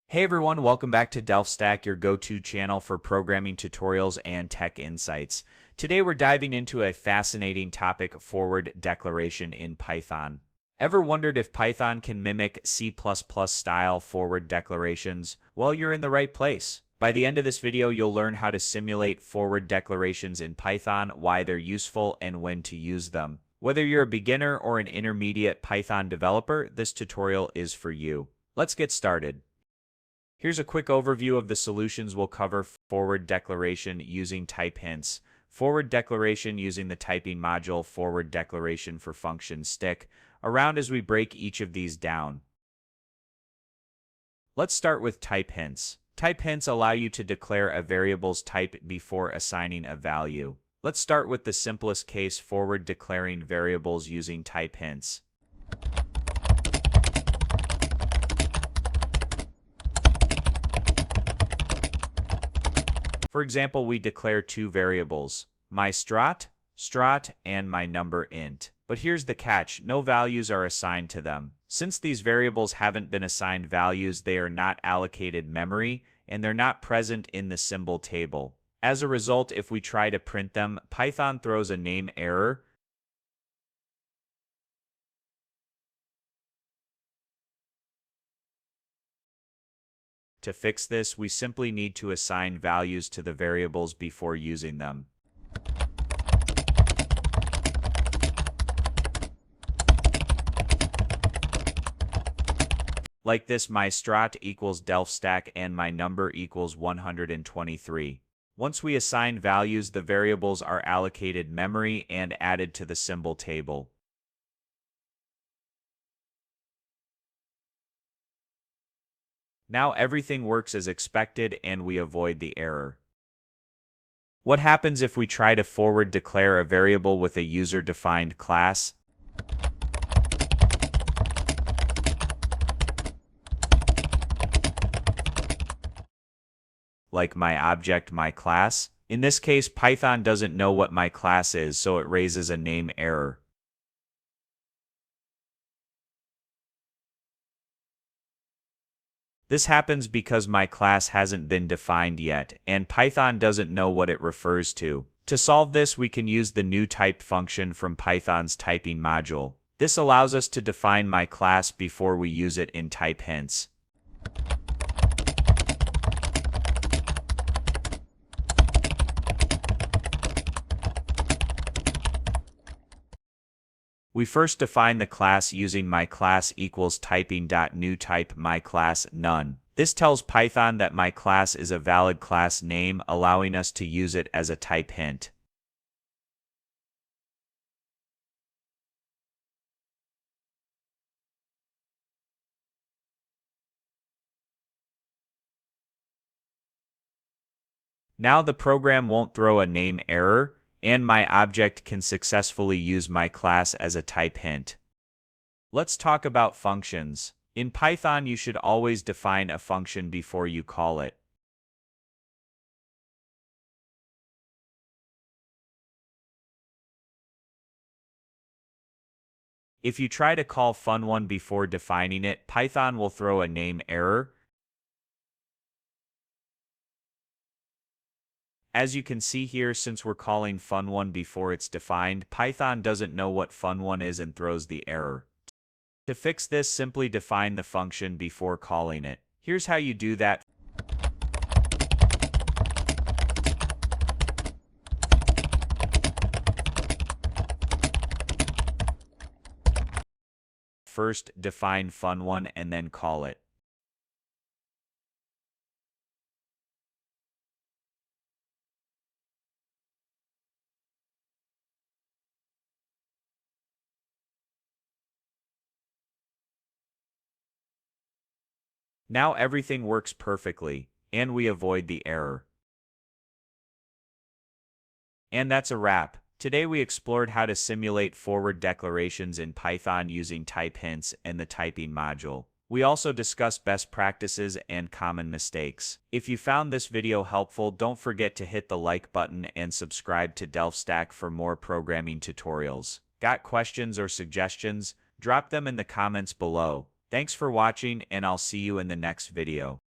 Hey everyone, welcome back to DelphStack, your go-to channel for programming tutorials and tech insights. Today we're diving into a fascinating topic, forward declaration in Python. Ever wondered if Python can mimic C++ style forward declarations? Well, you're in the right place. By the end of this video, you'll learn how to simulate forward declarations in Python, why they're useful, and when to use them. Whether you're a beginner or an intermediate Python developer, this tutorial is for you. Let's get started. Here's a quick overview of the solutions we'll cover. Forward declaration using type hints, forward declaration using the typing module, forward declaration for function. Stick around as we break each of these down. Let's start with type hints. Type hints allow you to declare a variable's type before assigning a value. Let's start with the simplest case, forward declaring variables using type hints. For example, we declare two variables, my strat, and my number int. But here's the catch, no values are assigned to them. Since these variables haven't been assigned values, they are not allocated memory, and they're not present in the symbol table. As a result, if we try to print them, Python throws a name error. To fix this, we simply need to assign values to the variables before using them. Like this, my strat equals DelphStack and my number equals 123. Once we assign values, the variables are allocated memory and added to the symbol table. Now everything works as expected and we avoid the error. What happens if we try to forward declare a variable with a user-defined class? Like my object, my class? In this case, Python doesn't know what my class is, so it raises a name error. This happens because my class hasn't been defined yet, and Python doesn't know what it refers to. To solve this, we can use the new typed function from Python's typing module. This allows us to define my class before we use it in type hints. We first define the class using myClass equals typing.newType myClass none. This tells Python that my class is a valid class name, allowing us to use it as a type hint. Now the program won't throw a name error, and my object can successfully use my class as a type hint. Let's talk about functions. In Python, you should always define a function before you call it. If you try to call fun1 before defining it, Python will throw a name error. As you can see here, since we're calling fun1 before it's defined, Python doesn't know what fun1 is and throws the error. To fix this, simply define the function before calling it. Here's how you do that. First, define fun1 and then call it. Now everything works perfectly, and we avoid the error. And that's a wrap. Today we explored how to simulate forward declarations in Python using type hints and the typing module. We also discussed best practices and common mistakes. If you found this video helpful, don't forget to hit the like button and subscribe to DelphStack for more programming tutorials. Got questions or suggestions? Drop them in the comments below. Thanks for watching, and I'll see you in the next video.